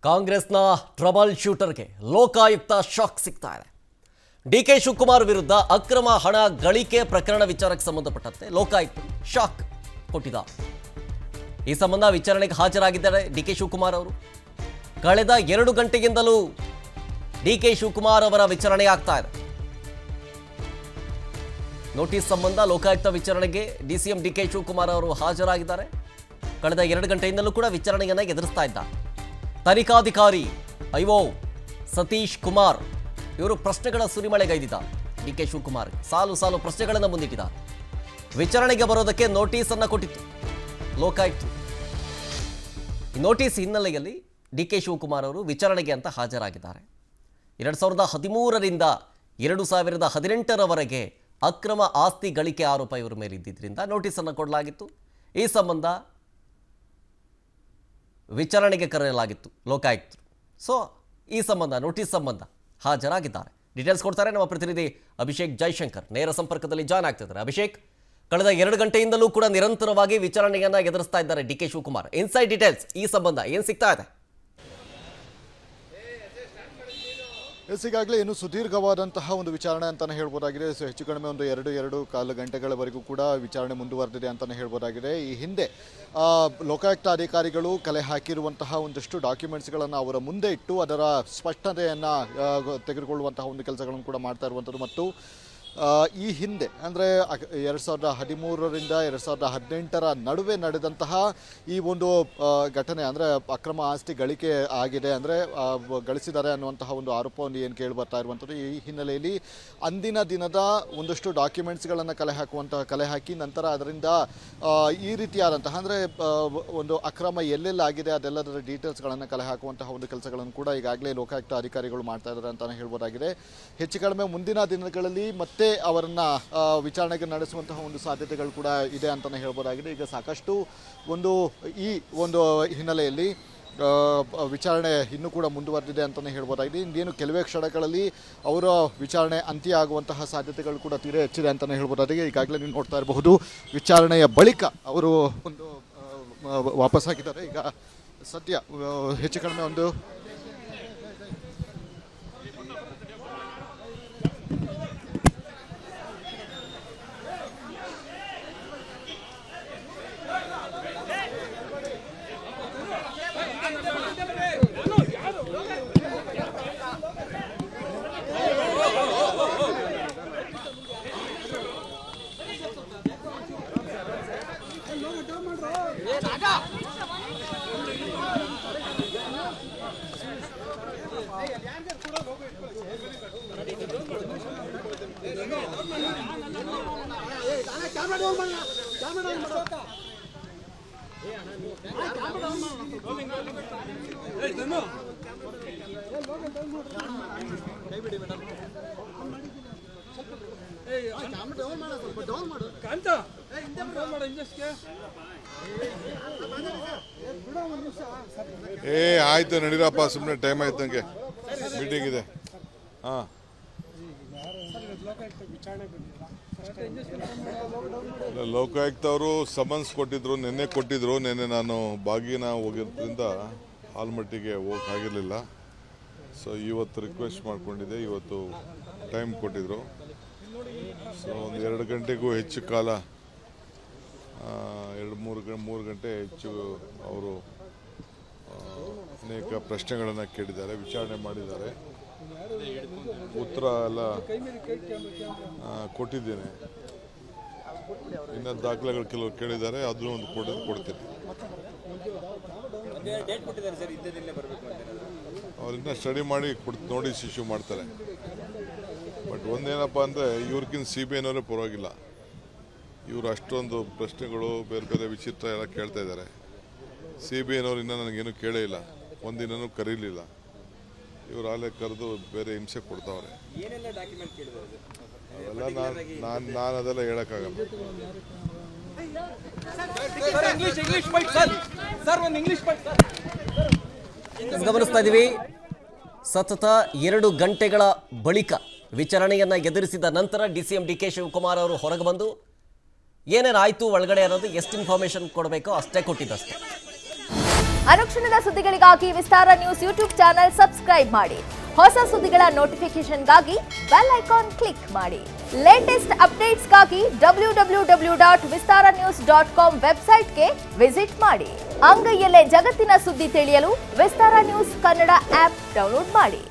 ಕಾಂಗ್ರೆಸ್ನ trouble ಶೂಟರ್ಗೆ Lokayukta shock ಸಿಗ್ತಾ ಇದೆ. ಡಿಕೆ ಶಿವಕುಮಾರ್ ವಿರುದ್ಧ ಅಕ್ರಮ ಹಣ ಗಳಿಕೆ ಪ್ರಕರಣ ವಿಚಾರಕ್ಕೆ ಸಂಬಂಧಪಟ್ಟಂತೆ ಲೋಕಾಯುಕ್ತ ಶಾಕ್ ಕೊಟ್ಟಿದ್ದಾರೆ. ಈ ಸಂಬಂಧ ವಿಚಾರಣೆಗೆ ಹಾಜರಾಗಿದ್ದಾರೆ ಡಿಕೆ ಶಿವಕುಮಾರ್ ಅವರು. ಕಳೆದ 2 ಗಂಟೆಗಿಂತಲೂ ಡಿಕೆ ಶಿವಕುಮಾರ್ ಅವರ ವಿಚಾರಣೆ ಆಗ್ತಾ ಇದೆ. ನೋಟಿಸ್ ಸಂಬಂಧ ಲೋಕಾಯುಕ್ತ ವಿಚಾರಣೆಗೆ ಡಿಸಿಎಂ ಡಿಕೆ ಶಿವಕುಮಾರ್ ಅವರು ಹಾಜರಾಗಿದ್ದಾರೆ. ಕಳೆದ 2 ಗಂಟೆಯಿಂದಲೂ ಕೂಡ ವಿಚಾರಣೆಯನ್ನು ಎದುರಿಸ್ತಾ ಇದ್ದಾರೆ. ತನಿಖಾಧಿಕಾರಿ ಐಒ ಸತೀಶ್ ಕುಮಾರ್ ಇವರು ಪ್ರಶ್ನೆಗಳ ಸುರಿಮಳೆಗೈದಿದ್ದಾರೆ. ಡಿಕೆ ಶಿವಕುಮಾರ್ ಸಾಲು ಸಾಲು ಪ್ರಶ್ನೆಗಳನ್ನು ಮುಂದಿಟ್ಟಿದ್ದಾರೆ. ವಿಚಾರಣೆಗೆ ಬರೋದಕ್ಕೆ ನೋಟಿಸ್ ಅನ್ನು ಕೊಟ್ಟಿತ್ತು ಲೋಕಾಯುಕ್ತ. ಈ ನೋಟಿಸ್ ಹಿನ್ನೆಲೆಯಲ್ಲಿ ಡಿಕೆ ಶಿವಕುಮಾರ್ ಅವರು ವಿಚಾರಣೆಗೆ ಅಂತ ಹಾಜರಾಗಿದ್ದಾರೆ. 2013ರಿಂದ 2018ರವರೆಗೆ ಅಕ್ರಮ ಆಸ್ತಿ ಗಳಿಕೆ ಆರೋಪ ಇವರ ಮೇಲೆ ಇದ್ದಿದ್ದರಿಂದ ನೋಟಿಸನ್ನು ಕೊಡಲಾಗಿತ್ತು. ಈ ಸಂಬಂಧ ವಿಚಾರಣೆಗೆ ಕರೆಯಲಾಗಿತ್ತು ಲೋಕಾಯುಕ್ತರು. ಸೊ ಈ ಸಂಬಂಧ ನೋಟಿಸ್ ಸಂಬಂಧ ಹಾಜರಾಗಿದ್ದಾರೆ. ಡೀಟೇಲ್ಸ್ ಕೊಡ್ತಾರೆ ನಮ್ಮ ಪ್ರತಿನಿಧಿ ಅಭಿಷೇಕ್ ಜೈಶಂಕರ್, ನೇರ ಸಂಪರ್ಕದಲ್ಲಿ ಜಾಯ್ನ್ ಆಗ್ತಿದ್ದಾರೆ. ಅಭಿಷೇಕ್, ಕಳೆದ 2 ಗಂಟೆಯಿಂದಲೂ ಕೂಡ ನಿರಂತರವಾಗಿ ವಿಚಾರಣೆಯನ್ನ ಎದುರಿಸ್ತಾ ಇದ್ದಾರೆ ಡಿಕೆ ಶಿವಕುಮಾರ್. ಇನ್ಸೈಡ್ ಡೀಟೇಲ್ಸ್ ಈ ಸಂಬಂಧ ಏನು ಸಿಗ್ತಾ ಇದೆ? ಈಗಾಗಲೇ ಇನ್ನು ಸುದೀರ್ಘವಾದಂತಹ ಒಂದು ವಿಚಾರಣೆ ಅಂತಲೇ ಹೇಳ್ಬೋದಾಗಿದೆ. ಹೆಚ್ಚು ಕಡಿಮೆ ಒಂದು 2.25 ಗಂಟೆಗಳವರೆಗೂ ಕೂಡ ವಿಚಾರಣೆ ಮುಂದುವರೆದಿದೆ ಅಂತಲೇ ಹೇಳ್ಬೋದಾಗಿದೆ. ಈ ಹಿಂದೆ ಲೋಕಾಯುಕ್ತ ಅಧಿಕಾರಿಗಳು ಕಲೆ ಹಾಕಿರುವಂತಹ ಒಂದಷ್ಟು ಡಾಕ್ಯುಮೆಂಟ್ಸ್ಗಳನ್ನು ಅವರ ಮುಂದೆ ಇಟ್ಟು ಅದರ ಸ್ಪಷ್ಟತೆಯನ್ನು ತೆಗೆದುಕೊಳ್ಳುವಂತಹ ಒಂದು ಕೆಲಸಗಳನ್ನು ಕೂಡ ಮಾಡ್ತಾ ಇರುವಂಥದ್ದು. ಮತ್ತು ಈ ಹಿಂದೆ ಅಂದರೆ 2013ರಿಂದ 2018ರ ನಡುವೆ ನಡೆದಂತಹ ಈ ಒಂದು ಘಟನೆ, ಅಂದರೆ ಅಕ್ರಮ ಆಸ್ತಿ ಗಳಿಕೆ ಆಗಿದೆ, ಅಂದರೆ ಗಳಿಸಿದ್ದಾರೆ ಅನ್ನುವಂತಹ ಒಂದು ಆರೋಪವನ್ನು ಏನು ಕೇಳಿ ಬರ್ತಾ ಇರುವಂಥದ್ದು. ಈ ಹಿನ್ನೆಲೆಯಲ್ಲಿ ಅಂದಿನ ದಿನದ ಒಂದಷ್ಟು ಡಾಕ್ಯುಮೆಂಟ್ಸ್ಗಳನ್ನು ಕಲೆ ಹಾಕಿ ನಂತರ ಅದರಿಂದ ಈ ರೀತಿಯಾದಂತಹ ಅಂದರೆ ಒಂದು ಅಕ್ರಮ ಎಲ್ಲೆಲ್ಲಾಗಿದೆ ಅದೆಲ್ಲದರ ಡೀಟೇಲ್ಸ್ಗಳನ್ನು ಕಲೆ ಹಾಕುವಂತಹ ಒಂದು ಕೆಲಸಗಳನ್ನು ಕೂಡ ಈಗಾಗಲೇ ಲೋಕಾಯುಕ್ತ ಅಧಿಕಾರಿಗಳು ಮಾಡ್ತಾ ಇದ್ದಾರೆ ಅಂತಲೇ ಹೇಳ್ಬೋದಾಗಿದೆ. ಹೆಚ್ಚು ಕಡಿಮೆ ಮುಂದಿನ ದಿನಗಳಲ್ಲಿ ಮತ್ತೆ ಅವರನ್ನು ವಿಚಾರಣೆಗೆ ನಡೆಸುವಂತಹ ಒಂದು ಸಾಧ್ಯತೆಗಳು ಕೂಡ ಇದೆ ಅಂತಲೇ ಹೇಳ್ಬೋದಾಗಿದೆ. ಈಗ ಸಾಕಷ್ಟು ಈ ಒಂದು ಹಿನ್ನೆಲೆಯಲ್ಲಿ ವಿಚಾರಣೆ ಇನ್ನೂ ಕೂಡ ಮುಂದುವರೆದಿದೆ ಅಂತಲೇ ಹೇಳ್ಬೋದಾಗಿದೆ. ಇನ್ನೇನು ಕೆಲವೇ ಕ್ಷಣಗಳಲ್ಲಿ ಅವರ ವಿಚಾರಣೆ ಅಂತ್ಯ ಆಗುವಂತಹ ಸಾಧ್ಯತೆಗಳು ಕೂಡ ತೀರಾ ಹೆಚ್ಚಿದೆ ಅಂತಲೇ ಹೇಳ್ಬೋದಾಗಿದೆ. ಈಗಾಗಲೇ ನೀವು ನೋಡ್ತಾ ಇರಬಹುದು, ವಿಚಾರಣೆಯ ಬಳಿಕ ಅವರು ವಾಪಸ್ಸಾಗಿದ್ದಾರೆ. ಈಗ ಸದ್ಯ ಹೆಚ್ಚು ಕಡಿಮೆ ಒಂದು ಆಯ್ತು ನಡೀರಪ್ಪ, ಸುಮ್ಮನೆ ಟೈಮ್ ಆಯ್ತಂಗೆ ಮೀಟಿಂಗ್ ಇದೆ. ಲೋಕಾಯುಕ್ತ ಅವರು ಸಮನ್ಸ್ ಕೊಟ್ಟಿದ್ರು, ನಿನ್ನೆ ಕೊಟ್ಟಿದ್ರು. ನಿನ್ನೆ ನಾನು ಬಾಗಿನ ಹೋಗಿರೋದ್ರಿಂದ ಆಲ್ಮಟ್ಟಿಗೆ ಹೋಗೋಕ್ಕಾಗಿರಲಿಲ್ಲ. ಸೊ ಇವತ್ತು ರಿಕ್ವೆಸ್ಟ್ ಮಾಡ್ಕೊಂಡಿದ್ದೆ, ಇವತ್ತು ಟೈಮ್ ಕೊಟ್ಟಿದ್ರು. ಸೊ ಒಂದು 2 ಗಂಟೆಗೂ ಹೆಚ್ಚು ಕಾಲ, 2-3 ಗಂಟೆ ಹೆಚ್ಚು ಅವರು ಅನೇಕ ಪ್ರಶ್ನೆಗಳನ್ನು ಕೇಳಿದ್ದಾರೆ, ವಿಚಾರಣೆ ಮಾಡಿದ್ದಾರೆ. ಉತ್ತರ ಎಲ್ಲ ಕೊಟ್ಟಿದ್ದೇನೆ. ಇನ್ನು ದಾಖಲೆಗಳು ಕೆಲವು ಕೇಳಿದ್ದಾರೆ, ಅದನ್ನು ಒಂದು ಕೊಡ್ತೀನಿ. ಅವ್ರನ್ನ ಸ್ಟಡಿ ಮಾಡಿ ನೋಟಿಸ್ ಇಶ್ಯೂ ಮಾಡ್ತಾರೆ. ಬಟ್ ಒಂದೇನಪ್ಪ ಅಂದರೆ ಇವ್ರಿಗಿಂತ CBIನವರೇ ಪರವಾಗಿಲ್ಲ. ಇವರು ಅಷ್ಟೊಂದು ಪ್ರಶ್ನೆಗಳು ಬೇರೆ ಬೇರೆ ವಿಚಿತ್ರ ಎಲ್ಲ ಕೇಳ್ತಾ ಇದ್ದಾರೆ. CBIನವ್ರು ಇನ್ನೂ ನನಗೇನು ಕೇಳೇ ಇಲ್ಲ, ಒಂದಿನೂ ಕರೀಲಿಲ್ಲ. ಇವರು ಆಲೇ ಕರೆದು ಬೇರೆ ಹಿಂಸೆ ಕೊಡ್ತಾವ್ರೆ. ಅವೆಲ್ಲ ನಾನು ಅದೆಲ್ಲ ಹೇಳೋಕ್ಕಾಗಲ್ಲ. ಗಮನಿಸ್ತಾ ಇದ್ದೀವಿ, ಸತತ 2 ಗಂಟೆಗಳ ಬಳಿಕ ವಿಚಾರಣೆಯನ್ನು ಎದುರಿಸಿದ ನಂತರ ಡಿಸಿಎಂ ಡಿಕೆ ಶಿವಕುಮಾರ್ ಅವರು ಹೊರಗೆ ಬಂದು ಏನೇನಾಯಿತು ಒಳಗಡೆ ಅನ್ನೋದು ಎಷ್ಟು ಇನ್ಫಾರ್ಮೇಷನ್ ಕೊಡಬೇಕೋ ಅಷ್ಟೇ ಕೊಟ್ಟಿದ್ದಷ್ಟೇ. ಅನುಕ್ಷಣದ ಸುದ್ದಿಗಳಿಗಾಗಿ ವಿಸ್ತಾರ ನ್ಯೂಸ್ ಯೂಟ್ಯೂಬ್ ಚಾನೆಲ್ ಸಬ್ಸ್ಕ್ರೈಬ್ ಮಾಡಿ. ಹೊಸ ಸುದ್ದಿಗಳ ನೋಟಿಫಿಕೇಶನ್ಗಾಗಿ ಬೆಲ್ ಐಕಾನ್ ಕ್ಲಿಕ್ ಮಾಡಿ. ಲೇಟೆಸ್ಟ್ ಅಪ್ಡೇಟ್ಸ್ಗಾಗಿ www.vistaranews.com ವೆಬ್ಸೈಟ್ಗೆ ವಿಸಿಟ್ ಮಾಡಿ. ಅಂಗೈಯಲ್ಲೇ ಜಗತ್ತಿನ ಸುದ್ದಿ ತಿಳಿಯಲು ವಿಸ್ತಾರ ನ್ಯೂಸ್ ಕನ್ನಡ ಆಪ್ ಡೌನ್ಲೋಡ್ ಮಾಡಿ.